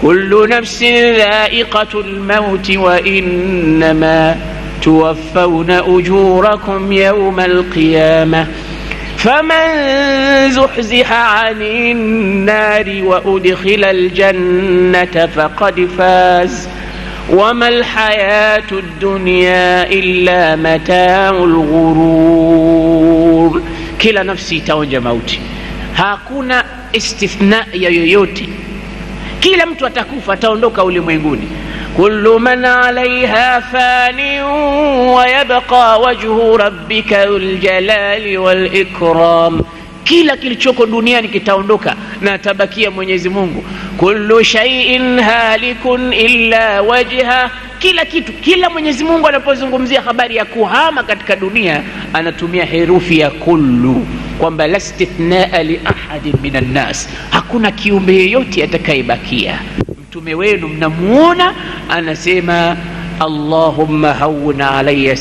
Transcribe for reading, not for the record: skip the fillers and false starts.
kullu nafsin dha'iqatul mauti wa innama tuwaffawna ujurakum yawmal qiyamah faman zuhziha 'anil nari wa udkhila al-jannata faqad faz wama al-hayatu ad-dunya illa mata'ul ghurur. Kila nafsi itaonja mauti, hakuna istithna ya yoyote. Kila mtu atakufa, ataondoka ulimwenguni. kullu man 'alayha fani wa yabqa wajhu rabbika dhul jalali wal ikram. Kila kilichoko duniani kitaondoka na tabakia Mwenyezi Mungu. kullu shay'in halikun illa wajha. Kila kitu, kila Mwenyezi Mungu anapozungumzia habari ya kuhama katika dunia anatumia herufi ya kullu, kwamba la istithnaa li ahadin minan nas, hakuna kiumbe yeyote atakayebakia. Mtume wenu mnamuona anasema Allahumma hawwin alayya